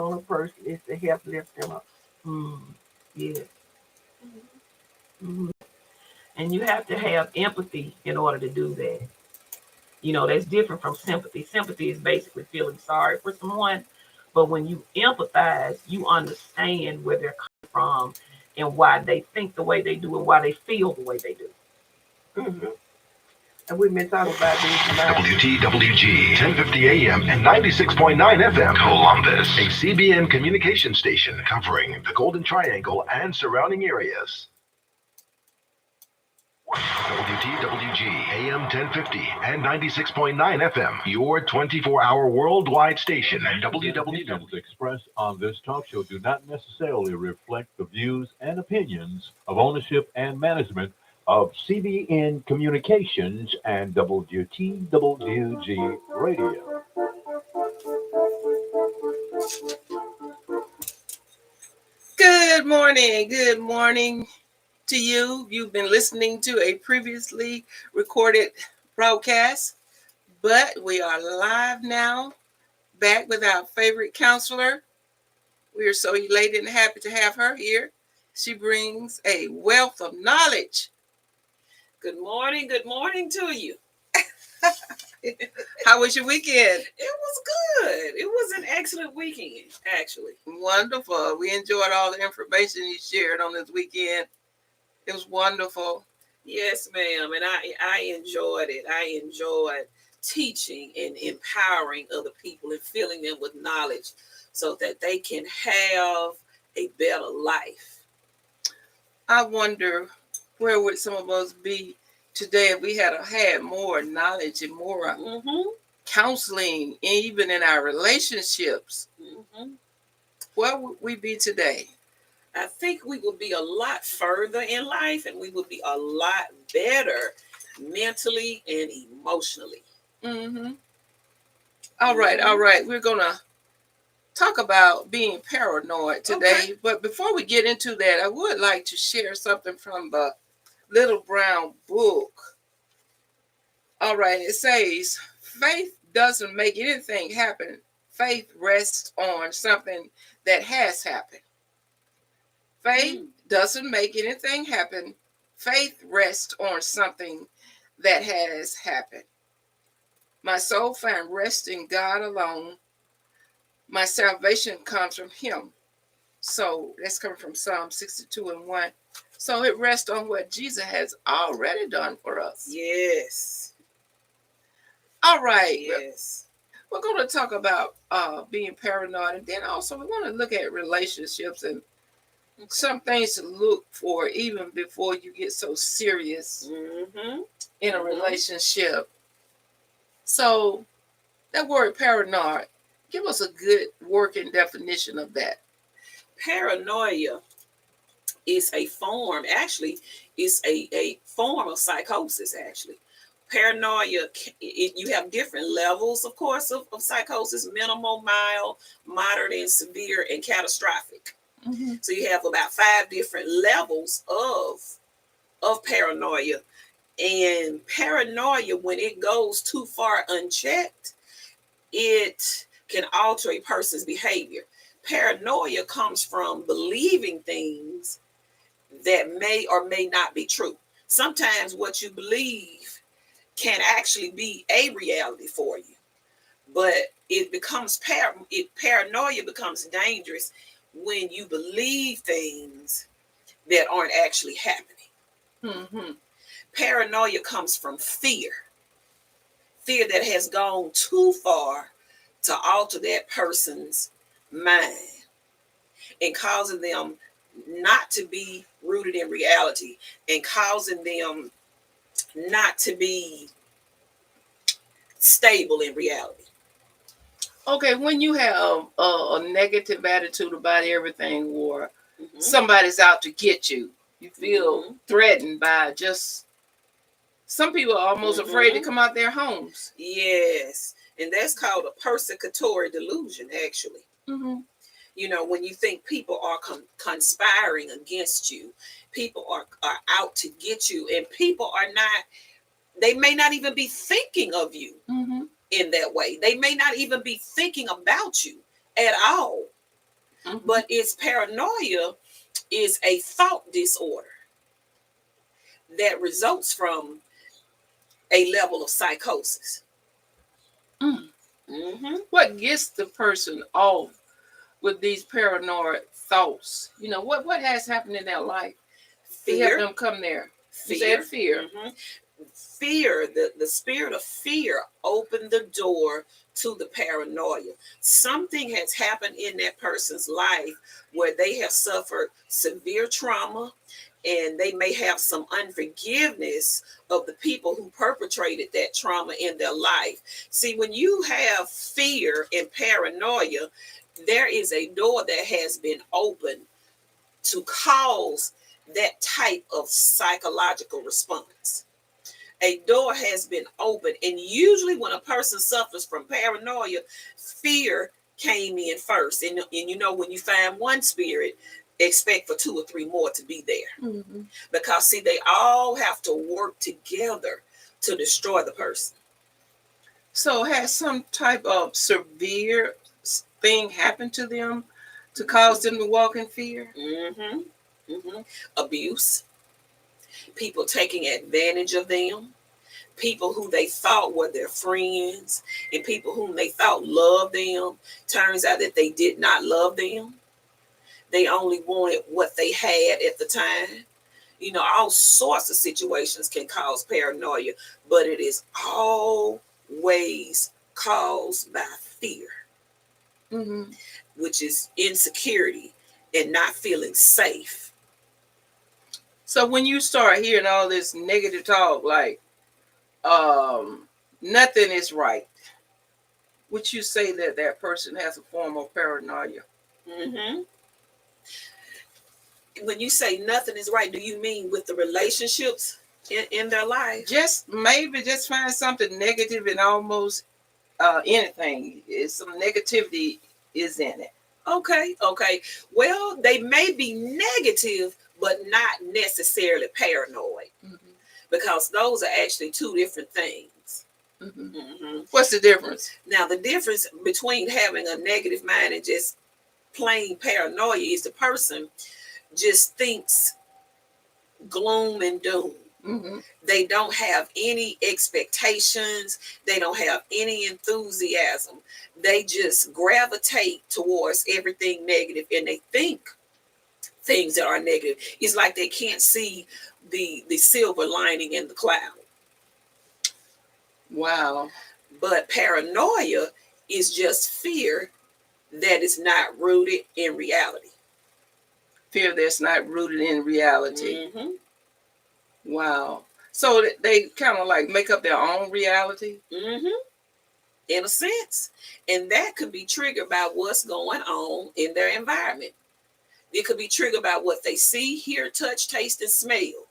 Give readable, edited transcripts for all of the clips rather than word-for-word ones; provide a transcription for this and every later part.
on a person is to help lift them up. Mm, yes. Mm-hmm. And you have to have empathy in order to do that. That's different from sympathy. Sympathy is basically feeling sorry for someone. But when you empathize, you understand where they're coming from and why they think the way they do and why they feel the way they do. Mm-hmm. And we've been talking about these WTWG, 1050 AM and 96.9 FM, Columbus, a CBN communication station covering the Golden Triangle and surrounding areas. WTWG, AM 1050 and 96.9 FM, your 24-hour worldwide station. And Opinions expressed on this talk show do not necessarily reflect the views and opinions of ownership and management of CBN Communications and WTWG Radio. Good morning. Good morning to you. You've been listening to a previously recorded broadcast, but we are live now, back with our favorite counselor. We are so elated and happy to have her here. She brings a wealth of knowledge. Good morning to you. How was your weekend? It was good. It was an excellent weekend, actually. Wonderful. We enjoyed all the information you shared on this weekend. It was wonderful. Yes, ma'am. And I enjoyed it. I enjoyed teaching and empowering other people and filling them with knowledge so that they can have a better life. I wonder where would some of us be today if we had more knowledge and more counseling, even in our relationships. Where would we be today? I think we would be a lot further in life, and we would be a lot better mentally and emotionally. All right. We're going to talk about being paranoid today. Okay. But before we get into that, I would like to share something from the Little Brown Book. All right. It says, faith doesn't make anything happen. Faith rests on something that has happened. Faith doesn't make anything happen. Faith rests on something that has happened. My soul finds rest in God alone. My salvation comes from Him. So that's coming from Psalm 62:1. So it rests on what Jesus has already done for us. Yes. All right. Yes. We're going to talk about being paranoid, and then also we want to look at relationships and some things to look for even before you get so serious in a relationship. So that word paranoid, give us a good working definition of that. Paranoia is a form, actually, is a form of psychosis, actually. Paranoia, you have different levels, of course, of psychosis: minimal, mild, moderate, and severe, and catastrophic. So you have about 5 different levels of paranoia. And paranoia, when it goes too far unchecked, it can alter a person's behavior. Paranoia comes from believing things that may or may not be true. Sometimes what you believe can actually be a reality for you, but it becomes paranoia becomes dangerous when you believe things that aren't actually happening. Paranoia comes from fear that has gone too far to alter that person's mind and causing them not to be rooted in reality and causing them not to be stable in reality. Okay, when you have a negative attitude about everything, or somebody's out to get you, you feel threatened by just, some people are almost afraid to come out their homes. Yes, and that's called a persecutory delusion, actually. You know, when you think people are conspiring against you, people are out to get you, and people are not, they may not even be thinking of you in that way. They may not even be thinking about you at all. But it's paranoia is a thought disorder that results from a level of psychosis. What gets the person off with these paranoid thoughts? You know, what has happened in their life to help Fear. them come there? You Fear. said fear. Fear, the spirit of fear opened the door to the paranoia. Something has happened in that person's life where they have suffered severe trauma, and they may have some unforgiveness of the people who perpetrated that trauma in their life. See, when you have fear and paranoia, there is a door that has been opened to cause that type of psychological response. A door has been opened, and usually when a person suffers from paranoia, fear came in first. And you know, when you find one spirit, expect for 2 or 3 more to be there. Because see, they all have to work together to destroy the person. So has some type of severe thing happened to them to cause them to walk in fear? Abuse, people taking advantage of them, people who they thought were their friends, and people whom they thought loved them. Turns out that they did not love them. They only wanted what they had at the time. You know, all sorts of situations can cause paranoia, but it is always caused by fear, which is insecurity and not feeling safe. So when you start hearing all this negative talk, like nothing is right, would you say that that person has a form of paranoia? When you say nothing is right, do you mean with the relationships in their life? Just maybe just find something negative in almost anything. Some negativity is in it. Okay. Well, they may be negative, but not necessarily paranoid, because those are actually 2 different things. What's the difference? Now, the difference between having a negative mind and just plain paranoia is the person just thinks gloom and doom. They don't have any expectations. They don't have any enthusiasm. They just gravitate towards everything negative, and they think things that are negative. It's like they can't see the silver lining in the cloud. Wow. But paranoia is just fear that is not rooted in reality. Fear that's not rooted in reality. Wow. So they kind of like make up their own reality? In a sense. And that could be triggered by what's going on in their environment. It could be triggered by what they see, hear, touch, taste, and smell.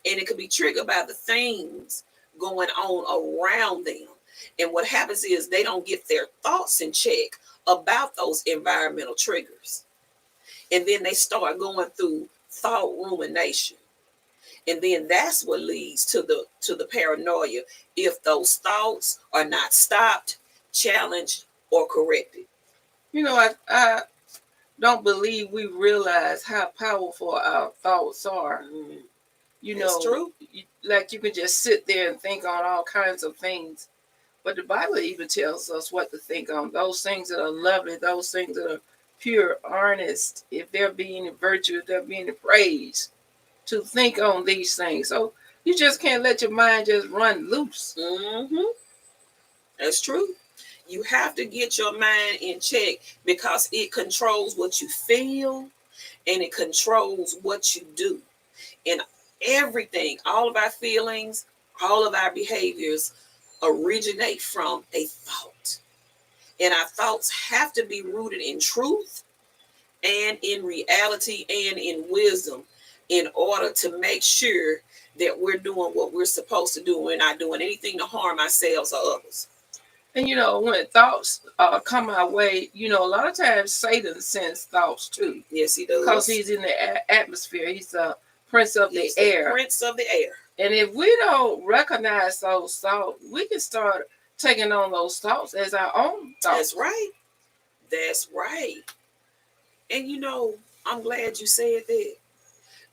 And it could be triggered by the things going on around them. And what happens is they don't get their thoughts in check about those environmental triggers. And then they start going through thought rumination. And then that's what leads to the paranoia, if those thoughts are not stopped, challenged, or corrected. You know, I don't believe we realize how powerful our thoughts are. You know, that's true. Like you can just sit there and think on all kinds of things. But the Bible even tells us what to think on. Those things that are lovely, those things that are pure, earnest, if they're being virtue, if they're being praise, to think on these things. So you just can't let your mind just run loose. That's true. You have to get your mind in check, because it controls what you feel and it controls what you do. And everything, all of our feelings, all of our behaviors originate from a thought. And our thoughts have to be rooted in truth and in reality and in wisdom, in order to make sure that we're doing what we're supposed to do. We're not doing anything to harm ourselves or others. And you know, when thoughts come our way, you know, a lot of times Satan sends thoughts too. Yes, he does. Because he's in the atmosphere. He's the prince of the air. Prince of the air. And if we don't recognize those thoughts, we can start taking on those thoughts as our own thoughts. That's right. That's right. And I'm glad you said that,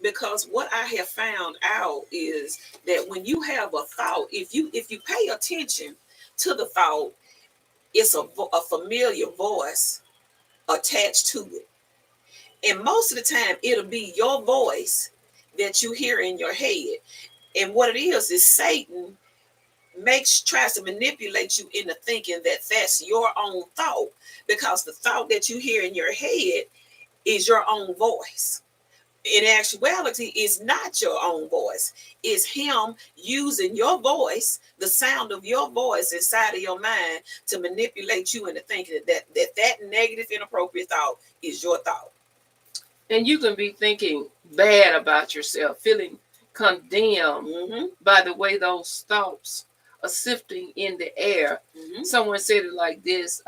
because what I have found out is that when you have a thought, if you pay attention to the thought, it's a familiar voice attached to it. And most of the time, it'll be your voice that you hear in your head. And what it is Satan tries to manipulate you into thinking that that's your own thought, because the thought that you hear in your head is your own voice. In actuality, it's not your own voice. It's him using your voice, the sound of your voice inside of your mind, to manipulate you into thinking that negative, inappropriate thought is your thought. And you can be thinking bad about yourself, feeling condemned by the way those thoughts are sifting in the air. Someone said it like this: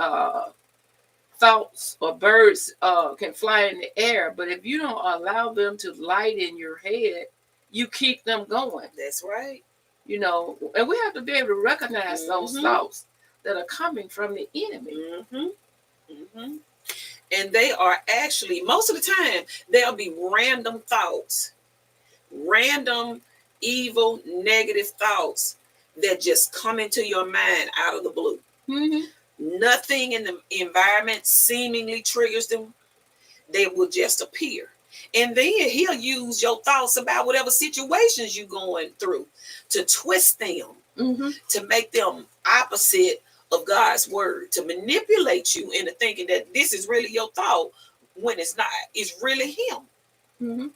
thoughts or birds can fly in the air, but if you don't allow them to light in your head, you keep them going. That's right. And we have to be able to recognize those thoughts that are coming from the enemy. And they are actually, most of the time, they'll be random thoughts, random, evil, negative thoughts that just come into your mind out of the blue. Nothing in the environment seemingly triggers them. They will just appear. And then he'll use your thoughts about whatever situations you're going through to twist them, to make them opposite of God's word, to manipulate you into thinking that this is really your thought when it's not. It's really him.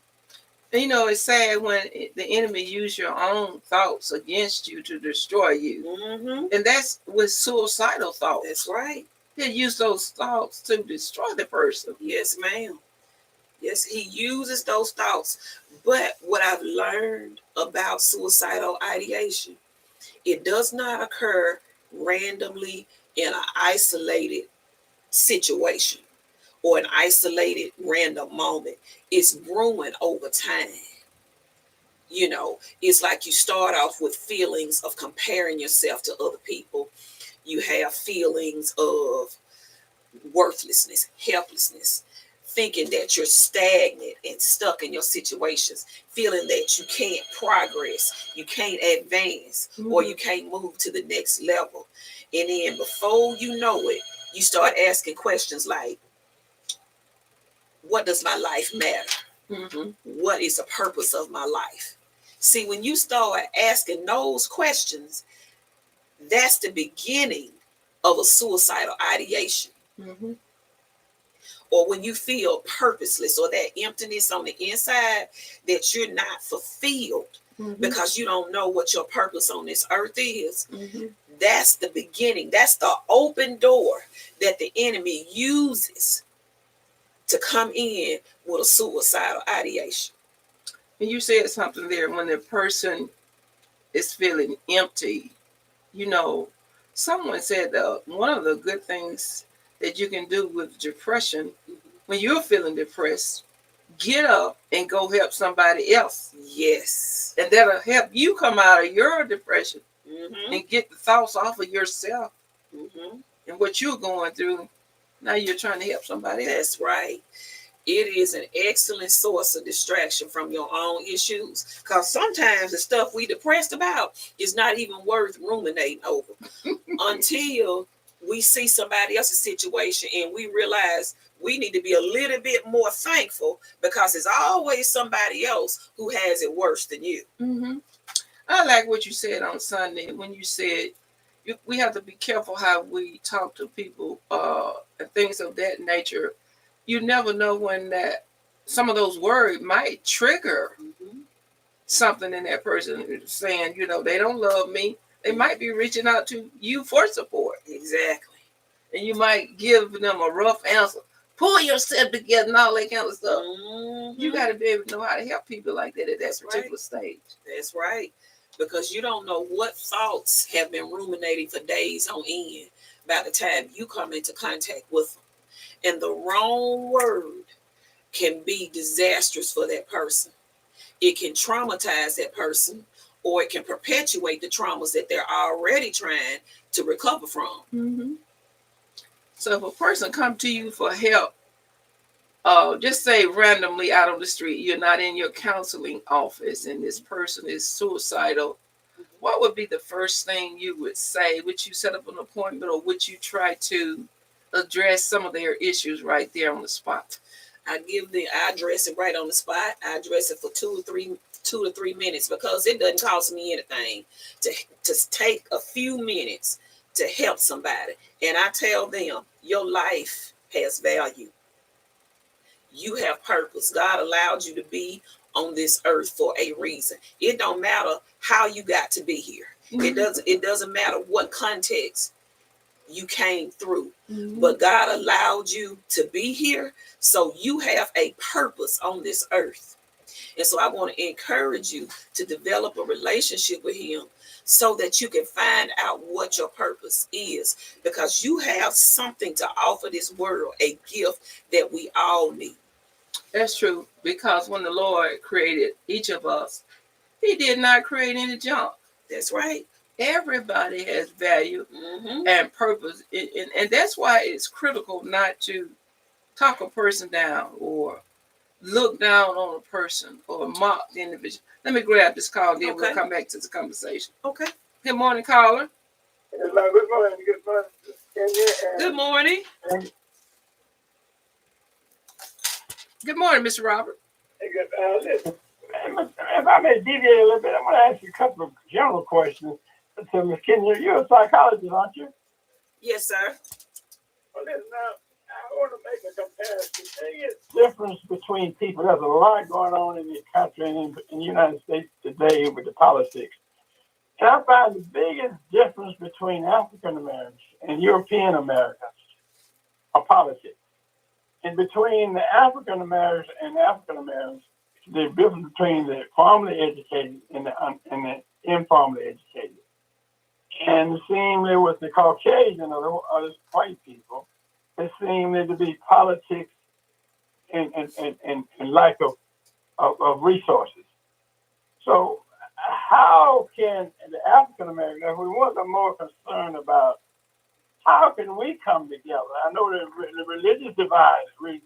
And it's sad when the enemy use your own thoughts against you to destroy you. And that's with suicidal thoughts. That's right. He'll use those thoughts to destroy the person. Yes, ma'am. Yes, he uses those thoughts. But what I've learned about suicidal ideation, it does not occur randomly in an isolated situation or an isolated random moment. It's brewing over time. It's like you start off with feelings of comparing yourself to other people. You have feelings of worthlessness, helplessness, thinking that you're stagnant and stuck in your situations, feeling that you can't progress, you can't advance, or you can't move to the next level. And then before you know it, you start asking questions like, what does my life matter? What is the purpose of my life? See, when you start asking those questions, that's the beginning of a suicidal ideation. Or when you feel purposeless, or that emptiness on the inside, that you're not fulfilled because you don't know what your purpose on this earth is. That's the beginning. That's the open door that the enemy uses to come in with a suicidal ideation. And you said something there, when the person is feeling empty. Someone said that one of the good things that you can do with depression, when you're feeling depressed, get up and go help somebody else. Yes. And that'll help you come out of your depression and get the thoughts off of yourself and what you're going through. Now you're trying to help somebody else. That's right. It is an excellent source of distraction from your own issues, because sometimes the stuff we depressed about is not even worth ruminating over until we see somebody else's situation and we realize we need to be a little bit more thankful, because there's always somebody else who has it worse than you. I like what you said on Sunday when you said we have to be careful how we talk to people and things of that nature. You never know when that some of those words might trigger something in that person, saying, they don't love me. They might be reaching out to you for support. Exactly. And you might give them a rough answer. Pull yourself together and all that kind of stuff. You got to be able to know how to help people like that at that particular stage. That's right. Because you don't know what thoughts have been ruminating for days on end by the time you come into contact with them. And the wrong word can be disastrous for that person. It can traumatize that person, or it can perpetuate the traumas that they're already trying to recover from. So if a person come to you for help, just say randomly out on the street, you're not in your counseling office and this person is suicidal, what would be the first thing you would say? Would you set up an appointment, or would you try to address some of their issues right there on the spot? I address it right on the spot. I address it for 2 to 3 minutes, because it doesn't cost me anything to take a few minutes to help somebody. And I tell them, your life has value. You have purpose. God allowed you to be on this earth for a reason. It don't matter how you got to be here. Mm-hmm. It doesn't matter what context you came through. Mm-hmm. But God allowed you to be here, so you have a purpose on this earth. And so I want to encourage you to develop a relationship with him, so that you can find out what your purpose is, because you have something to offer this world, a gift that we all need. That's true, because when the Lord created each of us, he did not create any junk. That's right. Everybody has value, mm-hmm. and purpose. And that's why it's critical not to talk a person down or look down on a person or mock the individual. Let me grab this call, then we'll come back to the conversation. Okay. Good morning, caller. Good morning. Good morning. Good morning. Good morning, Mr. Robert. Listen, if I may deviate a little bit, I want to ask you a couple of general questions. So, Ms. Kenya, you're a psychologist, aren't you? Yes, sir. Well, listen, now, I want to make a comparison. The difference between people, there's a lot going on in the country and in the United States today with the politics. And I find the biggest difference between African Americans and European Americans are politics. And between the African Americans and African Americans, the difference between the formally educated and the informally educated. And seemingly with the Caucasian or the white people, it seemed to be politics and lack of resources. So how can the African American, if we want to more concerned about how can we come together? I know the religious divide. We're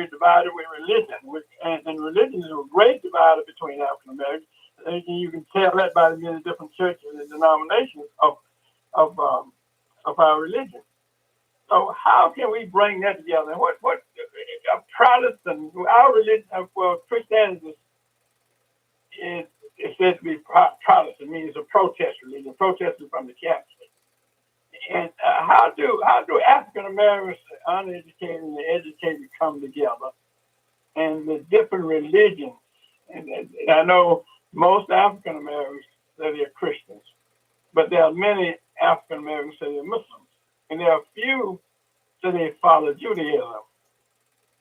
divided with religion, and religion is a great divider between African Americans. You can tell that by the many different churches and denominations of our religion. So how can we bring that together? And what Protestant, our religion, Christianity is said to be Protestant, means a protest religion, protesting from the Catholic. And how do African Americans, uneducated and educated, come together? And the different religions, and I know most African Americans say they're Christians, but there are many African Americans say they're Muslims, and there are few say they follow Judaism.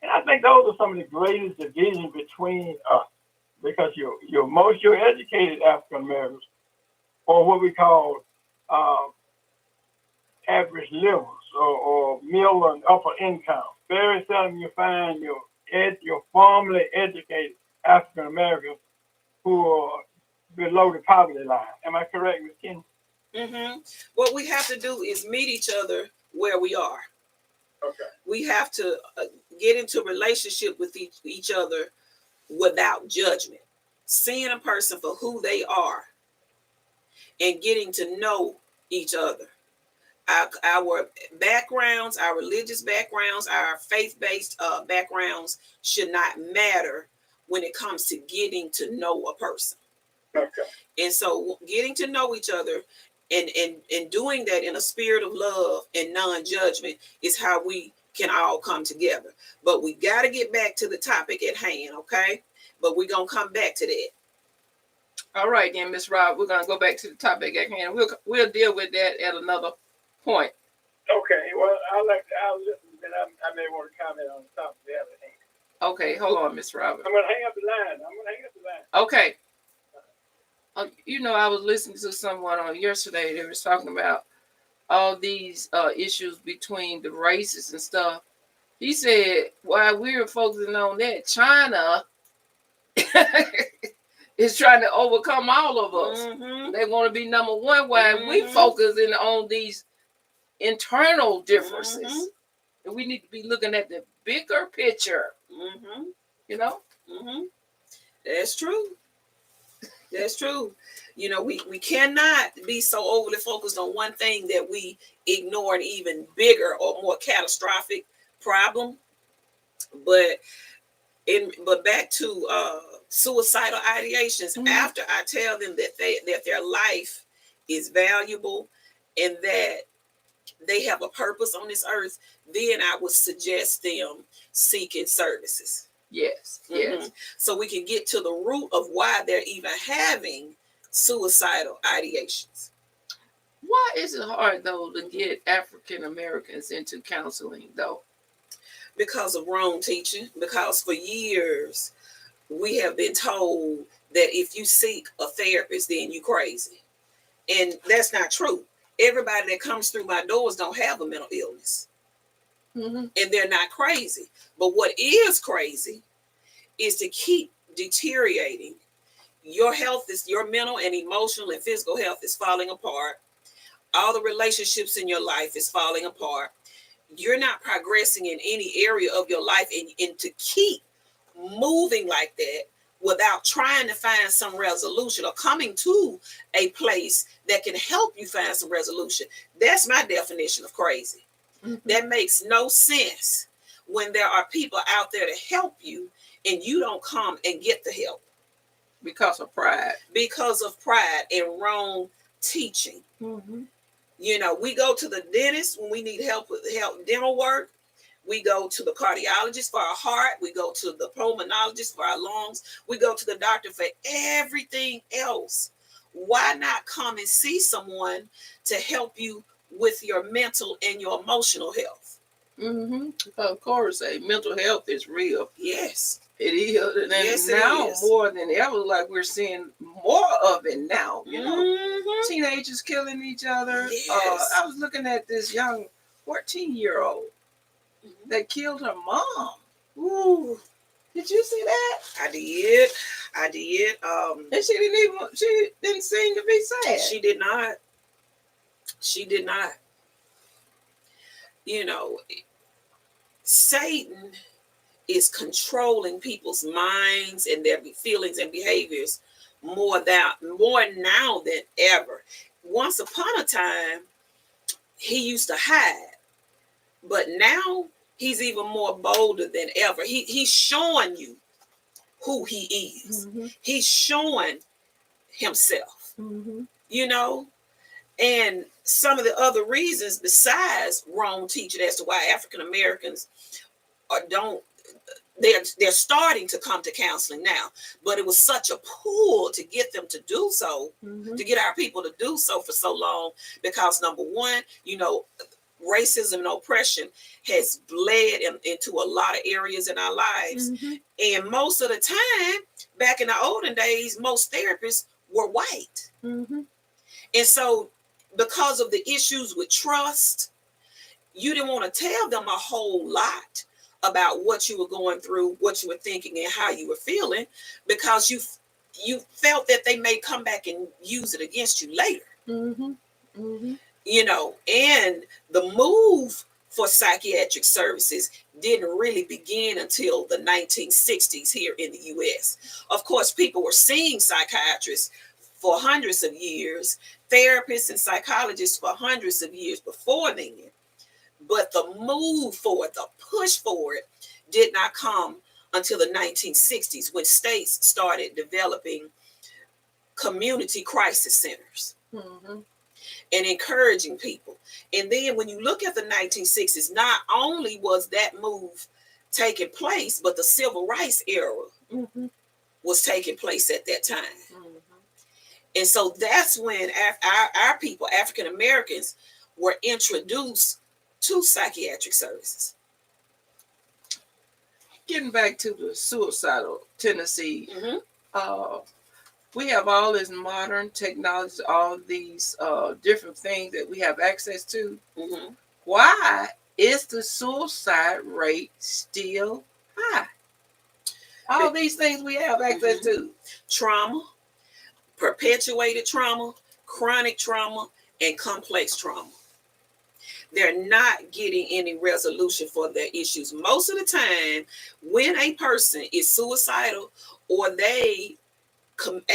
And I think those are some of the greatest divisions between us, because your educated African Americans, or what we call average levels or middle and upper income. Very seldom you find your formally educated African Americans who are below the poverty line. Am I correct, Ms. Ken? Mm-hmm. What we have to do is meet each other where we are. Okay. We have to get into a relationship with each other without judgment, seeing a person for who they are and getting to know each other. Our backgrounds, our religious backgrounds, our faith-based backgrounds should not matter when it comes to getting to know a person. Okay. And so getting to know each other and doing that in a spirit of love and non-judgment is how we can all come together. But we got to get back to the topic at hand, okay? But we're going to come back to that. All right, then, Ms. Rob, we're going to go back to the topic at hand. We'll deal with that at another point. Okay, well, I'll listen, and I may want to comment on the topic the other hand. Okay, hold on, Miss Robert. I'm going to hang up the line. Okay. I was listening to someone on yesterday. They was talking about all these issues between the races and stuff. He said, while we were focusing on that, China is trying to overcome all of us. Mm-hmm. They want to be number one, while we focusing on these internal differences. Mm-hmm. And we need to be looking at the bigger picture. You know. Mm-hmm. That's true. That's true. You know, we cannot be so overly focused on one thing that we ignore an even bigger or more catastrophic problem. But but back to suicidal ideations. Mhm. After I tell them that their life is valuable and that they have a purpose on this earth, then I would suggest them seeking services. Yes. Yes. So we can get to the root of why they're even having suicidal ideations. Why is it hard though to get African Americans into counseling though? Because of wrong teaching. Because for years we have been told that if you seek a therapist, then you crazy, and that's not true. Everybody that comes through my doors don't have a mental illness, and they're not crazy. But what is crazy is to keep deteriorating. Your health is, your mental and emotional and physical health is falling apart. All the relationships in your life is falling apart. You're not progressing in any area of your life, and to keep moving like that without trying to find some resolution or coming to a place that can help you find some resolution. That's my definition of crazy. That makes no sense when there are people out there to help you and you don't come and get the help. Because of pride. Because of pride and wrong teaching. You know, we go to the dentist when we need help with dental work. We go to the cardiologist for our heart. We go to the pulmonologist for our lungs. We go to the doctor for everything else. Why not come and see someone to help you with your mental and your emotional health? Of course, mental health is real. Yes. It is. And yes, now it is. more than ever, like we're seeing more of it now. You know, teenagers killing each other. Yes. I was looking at this young 14-year-old that killed her mom. Ooh. Did you see that? I did. And she didn't seem to be sad. She did not. She did not. You know, Satan is controlling people's minds and their feelings and behaviors more now than ever. Once upon a time, he used to hide, but now he's even more bolder than ever. He's showing you who he is. He's showing himself, you know, and some of the other reasons besides wrong teaching as to why African Americans they're starting to come to counseling now, but it was such a pull to get them to do so, to get our people to do so for so long, because number one, you know, racism and oppression has bled into a lot of areas in our lives. And most of the time, back in the olden days, most therapists were white. And so because of the issues with trust, you didn't want to tell them a whole lot about what you were going through, what you were thinking, and how you were feeling, because you felt that they may come back and use it against you later. You know, and the move for psychiatric services didn't really begin until the 1960s here in the US. Of course, people were seeing psychiatrists for hundreds of years, therapists and psychologists for hundreds of years before then. But the move for it, the push for it, did not come until the 1960s, when states started developing community crisis centers and encouraging people. And then when you look at the 1960s, not only was that move taking place, but the civil rights era was taking place at that time. And so that's when our people, African Americans, were introduced to psychiatric services. Getting back to the suicidal tendency, we have all this modern technology, all these different things that we have access to. Why is the suicide rate still high? All these things we have access to. Trauma, perpetuated trauma, chronic trauma, and complex trauma. They're not getting any resolution for their issues. Most of the time, when a person is suicidal or they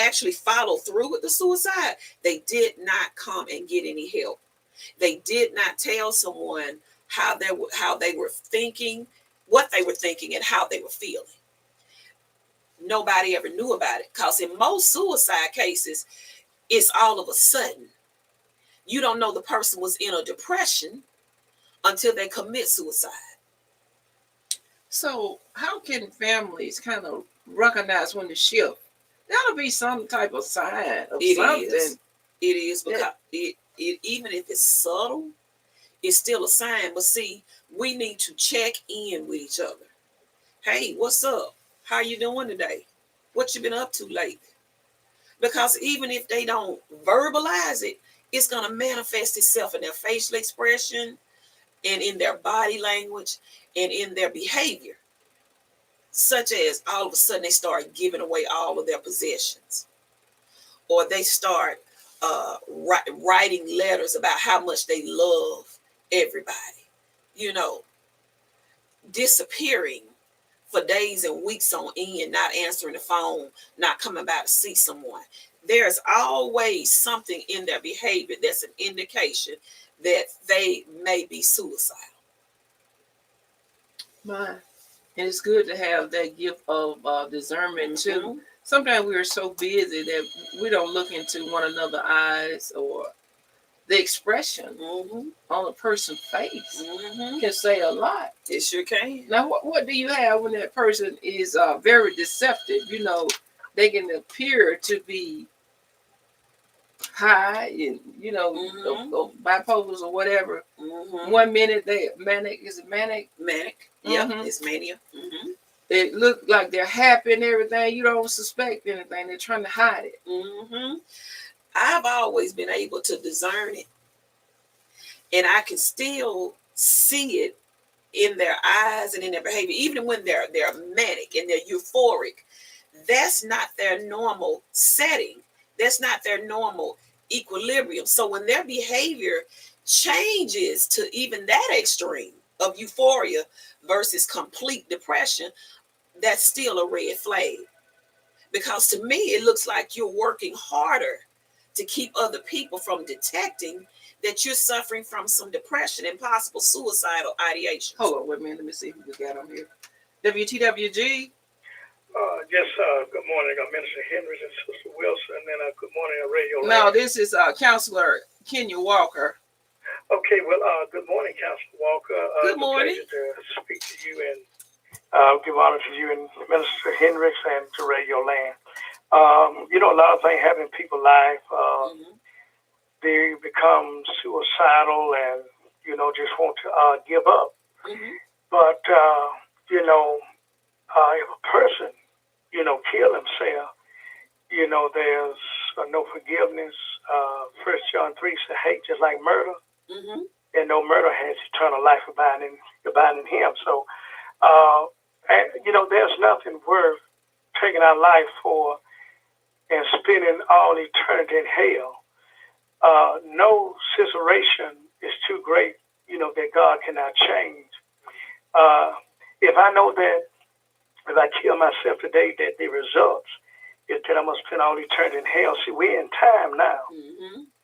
actually follow through with the suicide, they did not come and get any help. They did not tell someone how they were thinking, what they were thinking, and how they were feeling. Nobody ever knew about it, because in most suicide cases, it's all of a sudden. You don't know the person was in a depression until they commit suicide. So how can families kind of recognize when to shift? That'll be some type of sign of something. It is because it even if it's subtle, it's still a sign. But see, we need to check in with each other. Hey, what's up? How you doing today? What you been up to lately? Because even if they don't verbalize it, it's going to manifest itself in their facial expression and in their body language and in their behavior. Such as all of a sudden they start giving away all of their possessions. Or they start writing letters about how much they love everybody. You know, disappearing for days and weeks on end, not answering the phone, not coming by to see someone. There's always something in their behavior that's an indication that they may be suicidal. And it's good to have that gift of discernment too. Sometimes we are so busy that we don't look into one another's eyes, or the expression on a person's face can say a lot. It sure can. Now, what do you have when that person is very deceptive? You know, they can appear to be high and, you know, bipolars or whatever. 1 minute they manic. Is it manic? Manic. Yeah, it's mania. They look like they're happy and everything. You don't suspect anything. They're trying to hide it. I've always been able to discern it, and I can still see it in their eyes and in their behavior, even when they're manic and they're euphoric. That's not their normal setting. That's not their normal equilibrium. So when their behavior changes to even that extreme of euphoria versus complete depression, that's still a red flag. Because to me, it looks like you're working harder to keep other people from detecting that you're suffering from some depression and possible suicidal ideation. Hold on, wait a minute. Let me see who we got on here. WTWG. Yes, good morning, Minister Hendricks and Sister Wilson, and good morning, Radio Land. No, this is Counselor Kenya Walker. Okay, well, good morning, Counselor Walker. Good morning. It's a pleasure to speak to you and give honor to you and Minister Hendricks and to Radio Land. You know, a lot of things happen in people's life. They become suicidal and, you know, just want to give up. But, you know, if a person, you know, kill himself, you know, there's no forgiveness. 1 John 3 says hate just like murder. And no murder has eternal life abiding in him. So, and, you know, there's nothing worth taking our life for and spending all eternity in hell. No situation is too great, you know, that God cannot change. If I know that if I kill myself today, that the results is that I'm going to spend all eternity in hell. See, we're in time now.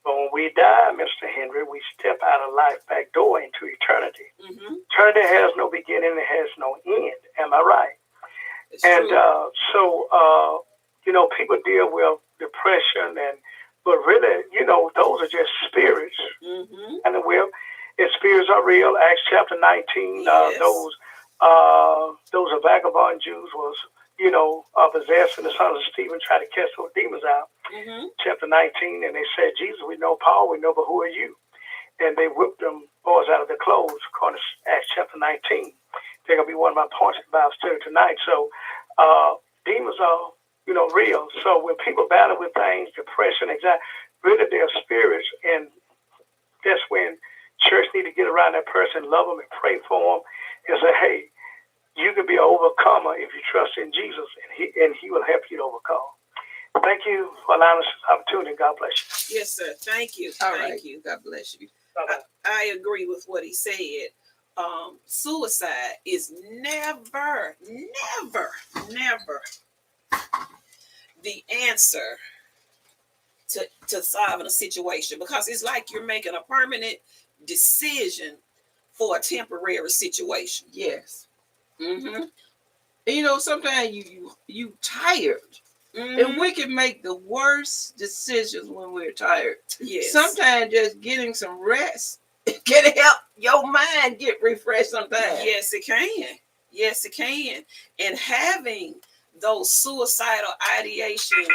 But when we die, Mr. Henry, we step out of life back door into eternity. Eternity has no beginning, it has no end. Am I right? It's and true. you know, people deal with depression, but really, you know, those are just spirits. And if spirits are real, Acts chapter 19, those are vagabond Jews was, you know, possessed, and the sons of Stephen tried to cast those demons out. Chapter 19, and they said, Jesus, we know Paul, we know, but who are you? And they whipped them boys out of their clothes, according to Acts chapter 19. They're going to be one of my points in Bible study tonight. So demons are, you know, real. So when people battle with things, depression, anxiety, really they're spirits, and that's when church need to get around that person, love them, and pray for them, and say, hey, you can be an overcomer if you trust in Jesus, and he will help you to overcome. Thank you for allowing us this opportunity. God bless you. Yes, sir. Thank you. All Thank right. you. God bless you. I agree with what he said. Suicide is never the answer to solving a situation, because it's like you're making a permanent decision for a temporary situation. Yes. Mm-hmm. And, you know, sometimes you tired. Mm-hmm. And we can make the worst decisions when we're tired. Yes. Sometimes just getting some rest can help your mind get refreshed sometimes. Yes, it can. Yes, it can. And having those suicidal ideations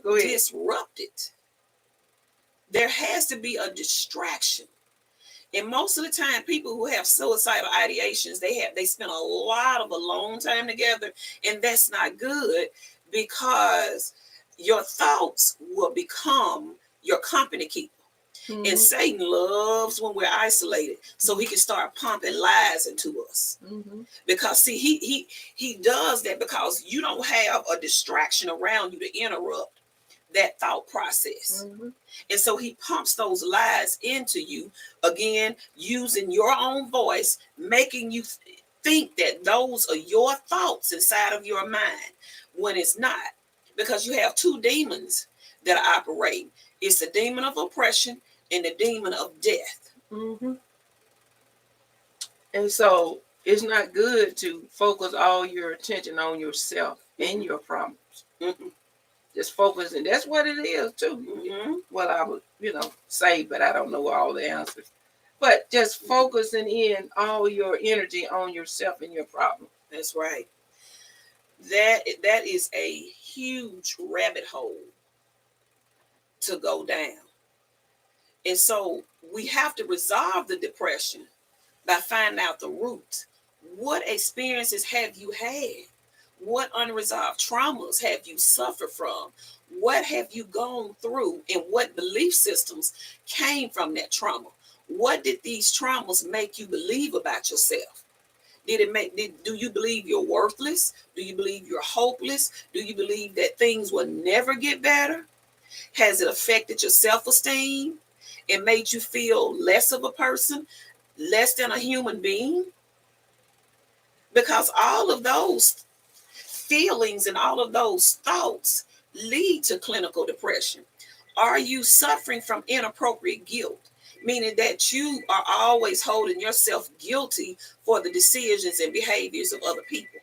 Go ahead. disrupted, there has to be a distraction. And most of the time, people who have suicidal ideations, they spend a lot of alone time together, and that's not good, because your thoughts will become your company keeper. Mm-hmm. And Satan loves when we're isolated, so he can start pumping lies into us. Mm-hmm. Because see, he does that because you don't have a distraction around you to interrupt that thought process. Mm-hmm. And so he pumps those lies into you, again, using your own voice, making you think that those are your thoughts inside of your mind, when it's not. Because you have two demons that are operating. It's the demon of oppression and the demon of death. Mm-hmm. And so it's not good to focus all your attention on yourself and your problems. Mm-hmm. Just focus, and that's what it is too. Mm-hmm. Well, I would, say, but I don't know all the answers. But just focusing in all your energy on yourself and your problem. That's right. That is a huge rabbit hole to go down. And so we have to resolve the depression by finding out the root. What experiences have you had? What unresolved traumas have you suffered from? What have you gone through, and what belief systems came from that trauma? What did these traumas make you believe about yourself? Do you believe you're worthless? Do you believe you're hopeless? Do you believe that things will never get better? Has it affected your self-esteem and made you feel less of a person, less than a human being? Because all of those feelings and all of those thoughts lead to clinical depression. Are you suffering from inappropriate guilt, meaning that you are always holding yourself guilty for the decisions and behaviors of other people?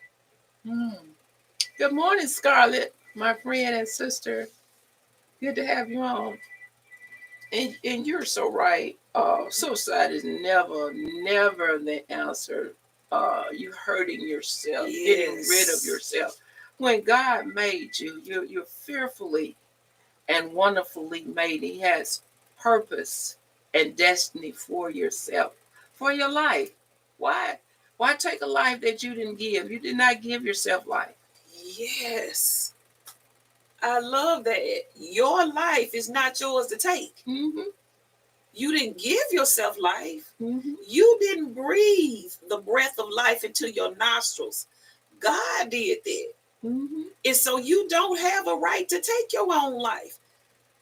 Good morning, Scarlett, my friend and sister. Good to have you on. And you're so right. Suicide is never the answer. You hurting yourself, getting rid of yourself. When God made you, you're fearfully and wonderfully made. He has purpose and destiny for yourself, for your life. Why take a life that you didn't give? You did not give yourself life. Yes. I love that. Your life is not yours to take. Mm-hmm. You didn't give yourself life. Mm-hmm. You didn't breathe the breath of life into your nostrils. God did that. Mm-hmm. And so you don't have a right to take your own life,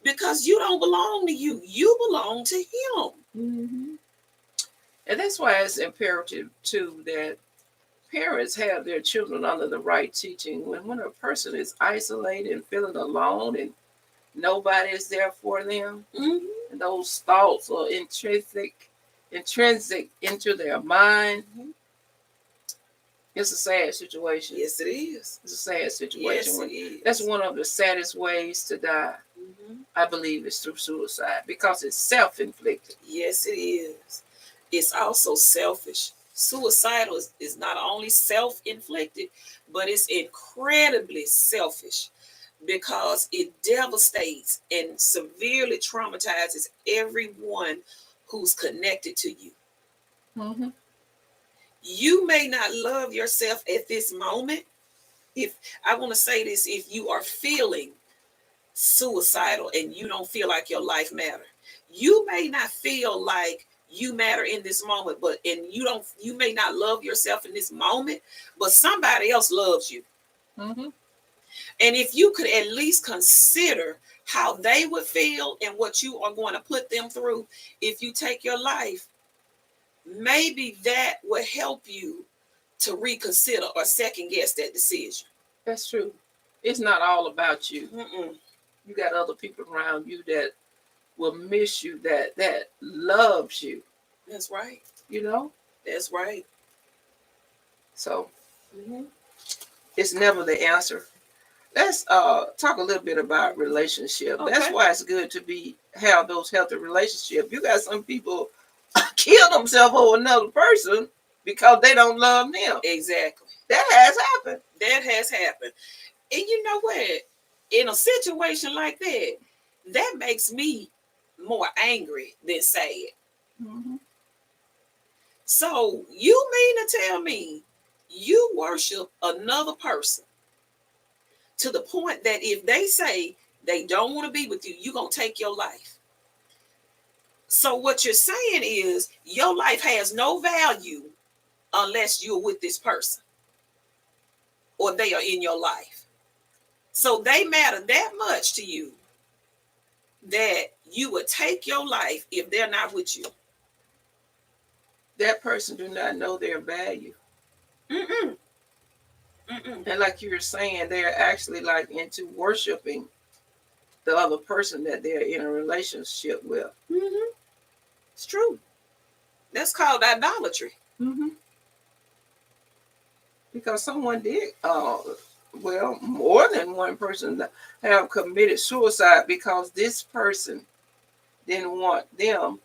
because you don't belong to you. You belong to him. Mm-hmm. And that's why it's imperative, too, that parents have their children under the right teaching. When a person is isolated and feeling alone and nobody is there for them, Mm-hmm. and those thoughts are intrinsic into their mind, it's a sad situation. Yes, it is. It's a sad situation. Yes, it is. That's one of the saddest ways to die. Mm-hmm. I believe it's through suicide, because it's self-inflicted. Yes, it is. It's also selfish. Suicidal is not only self-inflicted, but it's incredibly selfish, because it devastates and severely traumatizes everyone who's connected to you. Mm-hmm. You may not love yourself at this moment. If I want to say this, if you are feeling suicidal and you don't feel like your life matters, you may not feel like you matter in this moment, you may not love yourself in this moment, but somebody else loves you. Mm-hmm. And if you could at least consider how they would feel and what you are going to put them through if you take your life, maybe that will help you to reconsider or second guess that decision. That's true. It's not all about you. Mm-mm. You got other people around you that will miss you, that loves you. That's right. You know. That's right. So it's never the answer. Let's talk a little bit about relationship. Okay. That's why it's good to have those healthy relationships. You got some people kill themselves over another person because they don't love them. Exactly. That has happened. That has happened. And you know what? In a situation like that, that makes me more angry than sad. Mm-hmm. So you mean to tell me you worship another person to the point that if they say they don't want to be with you, you're going to take your life? So what you're saying is your life has no value unless you're with this person or they are in your life. So they matter that much to you that you would take your life if they're not with you. That person do not know their value. Mm-mm. Mm-mm. And like you were saying, they're actually like into worshiping the other person that they're in a relationship with. Mm-hmm. It's true. That's called idolatry. Mm-hmm. Because someone did, well, more than one person have committed suicide because this person didn't want them.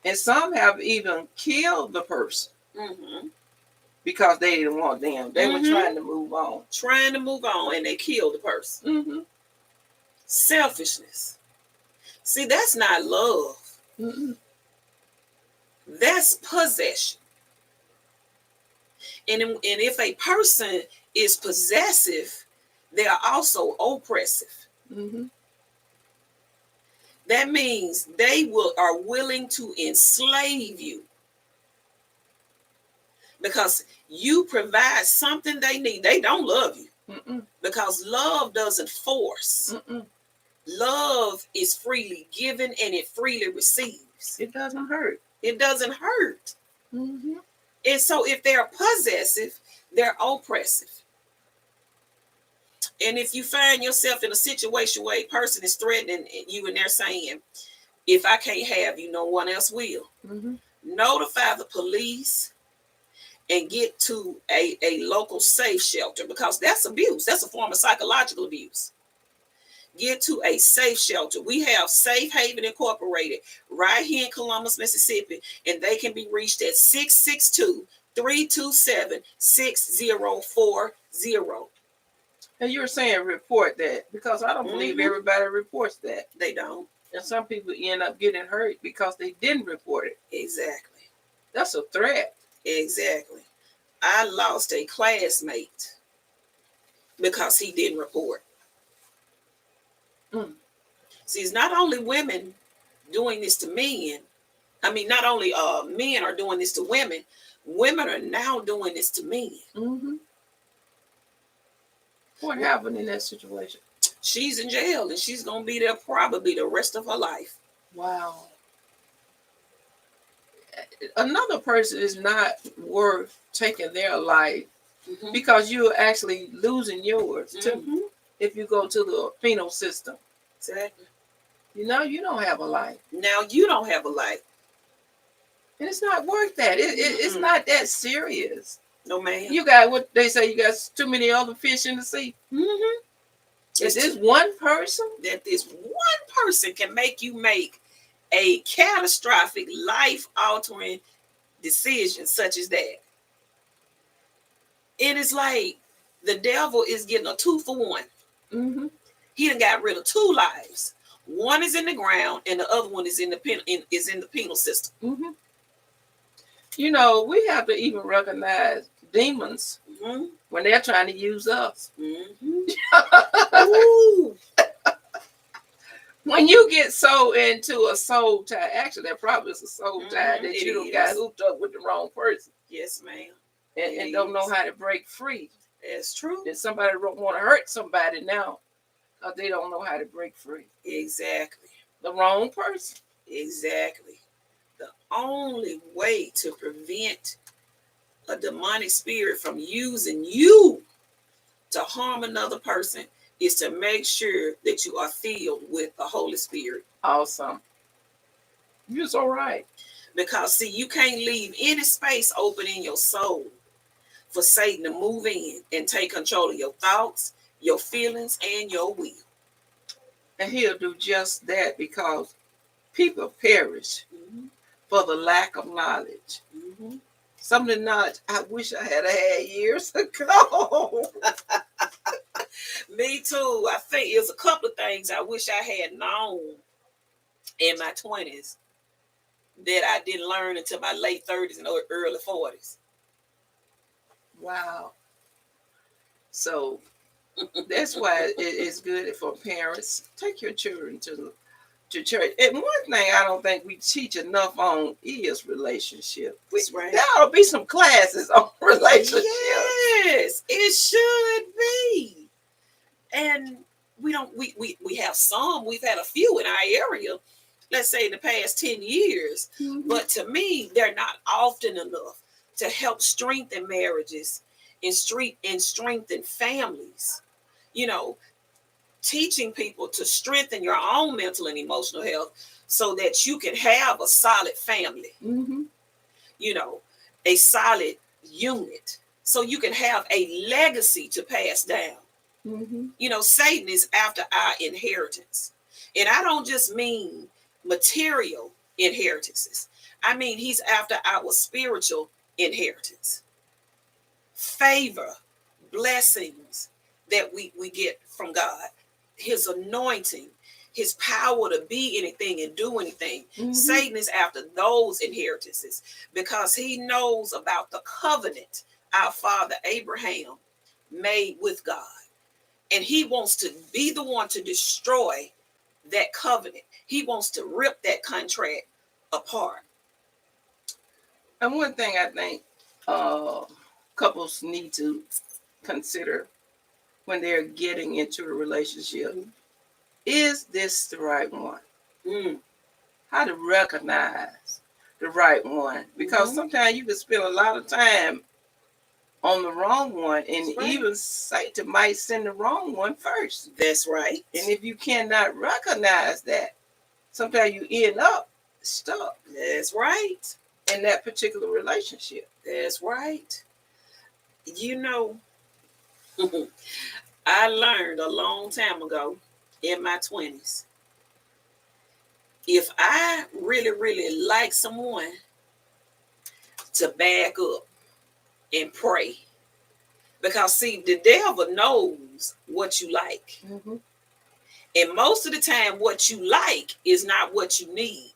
And some have even killed the person because they didn't want them. They were trying to move on. Trying to move on, and they killed the person. Mm-hmm. Selfishness. See, that's not love. Mm-hmm. That's possession. And if a person is possessive, they are also oppressive. Mm-hmm. That means they are willing to enslave you because you provide something they need. They don't love you because love doesn't force. Love is freely given and it freely receives. It doesn't hurt. It doesn't hurt. Mm-hmm. And so if they're possessive, they're oppressive. And if you find yourself in a situation where a person is threatening you and they're saying, if I can't have you, no one else will. Notify the police and get to a local safe shelter because that's abuse. That's a form of psychological abuse. Get to a safe shelter. We have Safe Haven Incorporated right here in Columbus, Mississippi, and they can be reached at 662-327-6040. And you were saying report that because I don't believe everybody reports that. They don't. And some people end up getting hurt because they didn't report it. Exactly. That's a threat. Exactly. I lost a classmate because he didn't report. See, it's not only women doing this to men. I mean, not only men are doing this to women. Women are now doing this to men. What happened in that situation? She's in jail and she's going to be there probably the rest of her life. Wow. Another person is not worth taking their life because you're actually losing yours too if you go to the penal system. Exactly. You know, you don't have a life. Now you don't have a life. And it's not worth that. It's not that serious. No, man. You got what they say, you got too many other fish in the sea. Is this one person? That this one person can make you make a catastrophic, life-altering decision such as that. It is like the devil is getting a 2-for-1. He done got rid of 2 lives. One is in the ground, and the other one is in the penal system. You know, we have to even recognize demons when they're trying to use us. When you get so into a soul tie, actually, that probably is a soul tie that you got hooked up with the wrong person. Yes, ma'am. And don't know how to break free. It's true. If somebody don't want to hurt somebody now, because they don't know how to break free. Exactly. The wrong person. Exactly. The only way to prevent a demonic spirit from using you to harm another person is to make sure that you are filled with the Holy Spirit. Awesome. You're so right. Because, see, you can't leave any space open in your soul for Satan to move in and take control of your thoughts, your feelings, and your will. And he'll do just that because people perish for the lack of knowledge. Some of the knowledge I wish I had years ago. Me too. I think there's a couple of things I wish I had known in my 20s that I didn't learn until my late 30s and early 40s. Wow. So that's why it's good for parents. Take your children to church. And one thing I don't think we teach enough on is relationship. Right. There ought to be some classes on relationships. Yes, it should be. And we have some, we've had a few in our area, let's say in the past 10 years. But to me, they're not often enough to help strengthen marriages and strengthen families. You know, teaching people to strengthen your own mental and emotional health so that you can have a solid family, you know, a solid unit, so you can have a legacy to pass down. You know, Satan is after our inheritance. And I don't just mean material inheritances. I mean, he's after our spiritual inheritance. Favor, blessings that we get from God. His anointing, his power to be anything and do anything. Satan is after those inheritances because he knows about the covenant our father Abraham made with God. And he wants to be the one to destroy that covenant. He wants to rip that contract apart. And one thing I think couples need to consider when they're getting into a relationship, is this the right one? How to recognize the right one. Because sometimes you can spend a lot of time on the wrong one, and even Satan might send the wrong one first. That's right. And if you cannot recognize that, sometimes you end up stuck. That's right. In that particular relationship. That's right. You know, I learned a long time ago in my 20s, if I really, really like someone, to back up and pray. Because, see, the devil knows what you like. And most of the time, what you like is not what you need.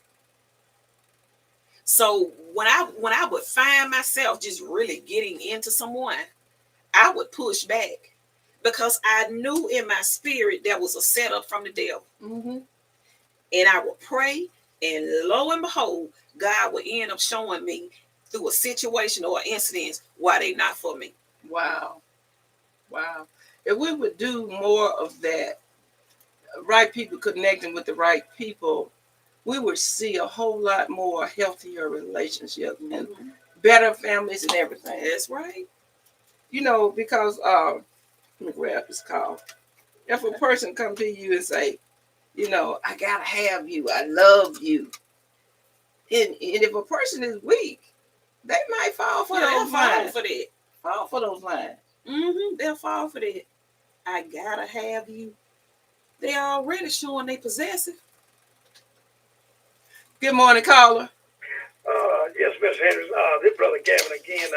So when I would find myself just really getting into someone, I would push back because I knew in my spirit there was a setup from the devil. And I would pray, and lo and behold, God would end up showing me through a situation or an incident why they not for me. Wow. If we would do more of that, right people connecting with the right people, we would see a whole lot more healthier relationships and better families and everything. That's right. You know, because let me grab this call. If a person come to you and say, you know, I gotta have you, I love you, and if a person is weak, they might fall for those lines. Fall for those lines. They'll fall for that. I gotta have you. They already showing they possessive. Good morning, caller. Yes, Miss Hendricks. This brother Gavin again.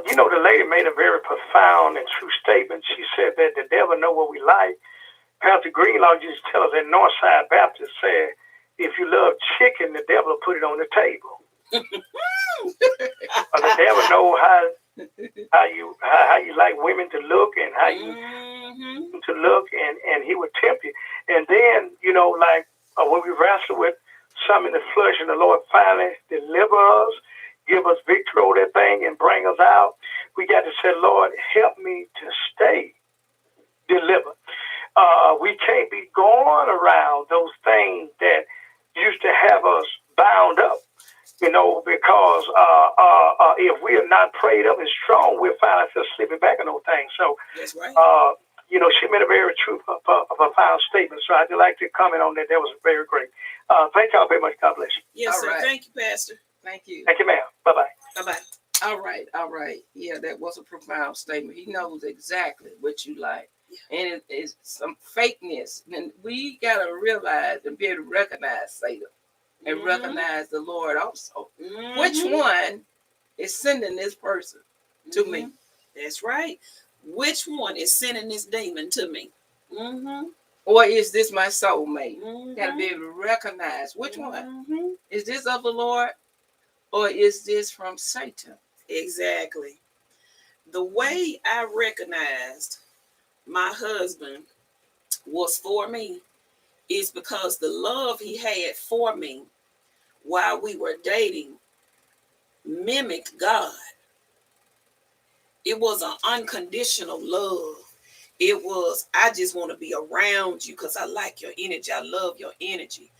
You know, the lady made a very profound and true statement. She said that the devil know what we like. Pastor Greenlaw used to tell us that Northside Baptist said, if you love chicken, the devil will put it on the table. The devil know how you like women to look and how you to look, and he would tempt you. And then, you know, like when we wrestle with some in the flesh, and the Lord finally deliver us, give us victory over that thing and bring us out. We got to say, Lord, help me to stay delivered. We can't be going around those things that used to have us bound up, because if we are not prayed up and strong, we'll find ourselves slipping back in those things. So, That's right. She made a very true, profound statement. So I'd like to comment on that. That was very great. Thank y'all very much. God bless you. Yes, All sir. right. Thank you, Pastor. Thank you. Thank you, ma'am. Bye-bye. Bye-bye. All right. Yeah, that was a profound statement. He knows exactly what you like. And it is some fakeness. And we got to realize and be able to recognize Satan and recognize the Lord also. Which one is sending this person to me? That's right. Which one is sending this demon to me? Or is this my soulmate? Got to be able to recognize which one. Is this of the Lord or is this from Satan? Exactly. The way I recognized my husband was for me is because the love he had for me while we were dating mimicked God. It was an unconditional love. It was, I just want to be around you because I like your energy. I love your energy.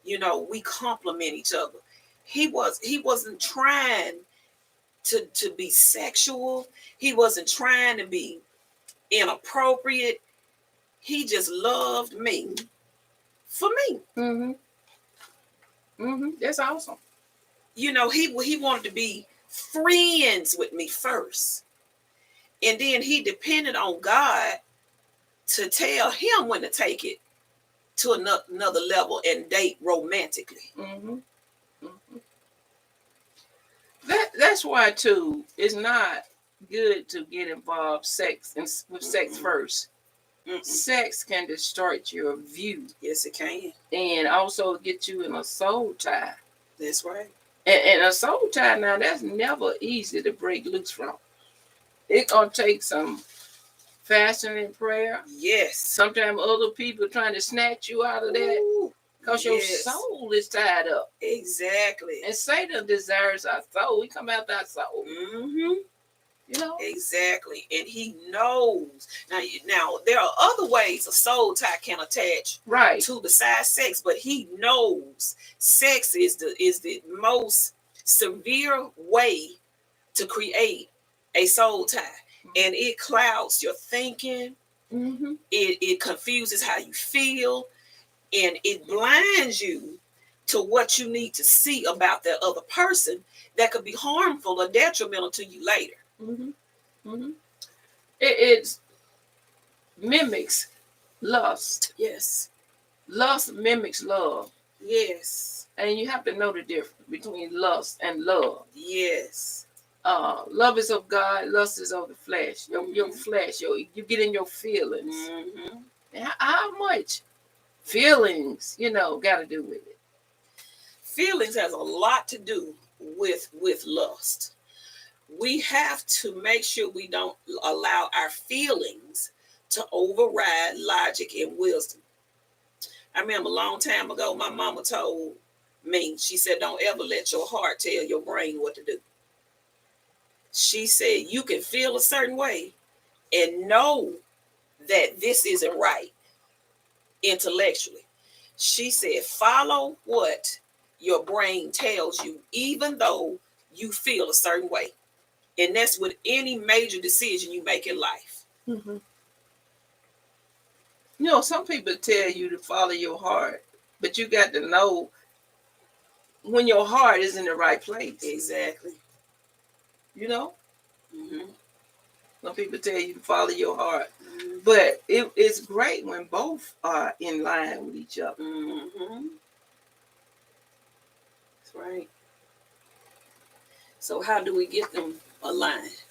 We complement each other. He wasn't trying to be sexual. He wasn't trying to be inappropriate. He just loved me for me. That's awesome. He wanted to be friends with me first. And then he depended on God to tell him when to take it to another level and date romantically. That's why too. It's not good to get involved with sex first. Sex can distort your view. Yes, it can. And also get you in a soul tie. That's right. And a soul tie now, that's never easy to break loose from. It's gonna take some fasting and prayer. Yes. Sometimes other people trying to snatch you out of that. Because your soul is tied up. Exactly. And Satan desires our soul. We come after our soul. Exactly. And he knows. Now there are other ways a soul tie can attach to besides sex, but he knows sex is the most severe way to create a soul tie. And it clouds your thinking. It confuses how you feel. And it blinds you to what you need to see about that other person that could be harmful or detrimental to you later. It mimics lust. Yes. Lust mimics love. Yes. And you have to know the difference between lust and love. Yes. Love is of God, lust is of the flesh. Your flesh, you get in your feelings. And how much feelings, got to do with it? Feelings has a lot to do with lust. We have to make sure we don't allow our feelings to override logic and wisdom. I remember a long time ago, my mama told me, she said, don't ever let your heart tell your brain what to do. She said, you can feel a certain way and know that this isn't right intellectually. She said, follow what your brain tells you, even though you feel a certain way. And that's with any major decision you make in life. Some people tell you to follow your heart, but you got to know when your heart is in the right place. Exactly. Some people tell you to follow your heart, but it's great when both are in line with each other. That's right. So how do we get them aligned?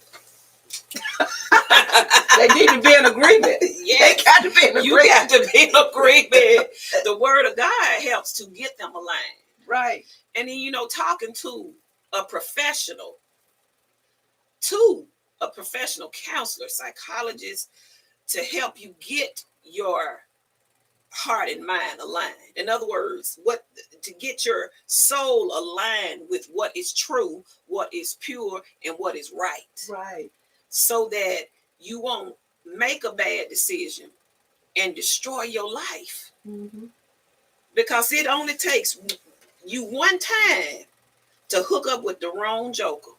They need to be in agreement. Yes. They got to be in agreement. You got to be in agreement. The word of God helps to get them aligned. Right. And then, talking to a professional counselor, psychologist, to help you get your heart and mind aligned. In other words, what to get your soul aligned with what is true, what is pure, and what is right. Right. So that you won't make a bad decision and destroy your life. Mm-hmm. Because it only takes you one time to hook up with the wrong joker.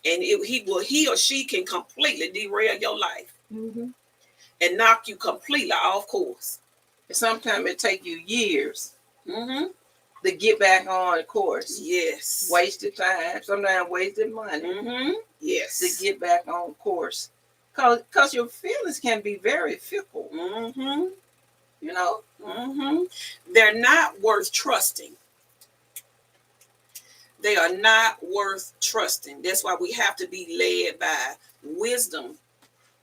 And he or she can completely derail your life Mm-hmm. and knock you completely off course. Sometimes it take you years Mm-hmm. to get back on course. Yes. Wasted time, sometimes wasted money Mm-hmm. Yes. to get back on course. Cause your feelings can be very fickle. Mm-hmm. You know. Mm-hmm. They're not worth trusting. They are not worth trusting. That's why we have to be led by wisdom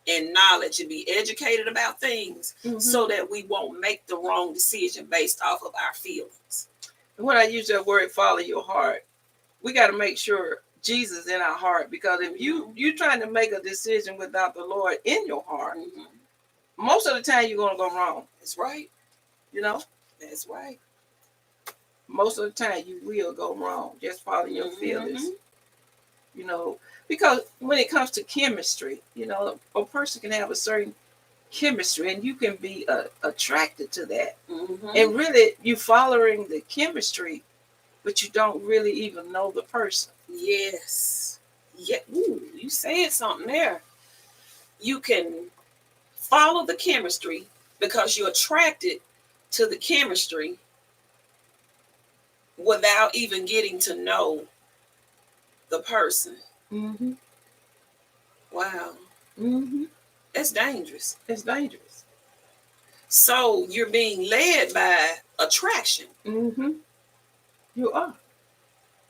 and knowledge and be educated about things so that we won't make the wrong decision based off of our feelings. When I use that word, follow your heart, we got to make sure Jesus in our heart, because if you trying to make a decision without the Lord in your heart, most of the time you're gonna go wrong. That's right. You know, That's right. most of the time you will go wrong. Just follow your feelings. You know, because when it comes to chemistry, you know, a person can have a certain chemistry and you can be attracted to that. And really, you following the chemistry, but you don't really even know the person. Yes. Yeah. Ooh, you said something there. You can follow the chemistry because you're attracted to the chemistry without even getting to know the person. Mm-hmm. Wow. Mm-hmm. That's dangerous. It's dangerous. So you're being led by attraction. Mm-hmm. You are.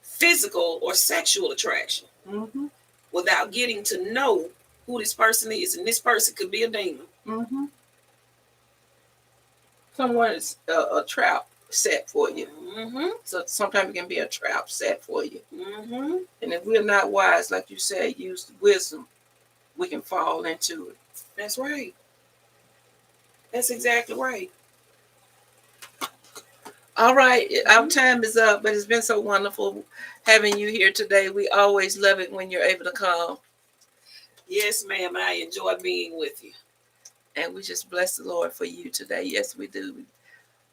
Physical or sexual attraction. Mm-hmm. Without getting to know who this person is. And this person could be a demon. Mm-hmm. Someone is a trap set for you. Mm-hmm. So sometimes it can be a trap set for you. Mm-hmm. And if we're not wise, like you said, use wisdom, we can fall into it. That's right. That's exactly right. All right, our time is up, but it's been so wonderful having you here today. We always love it when you're able to come. Yes, ma'am. I enjoy being with you. And we just bless the Lord for you today. Yes, we do.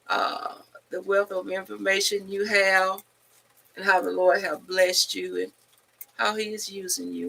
The wealth of information you have and how the Lord have blessed you and how he is using you.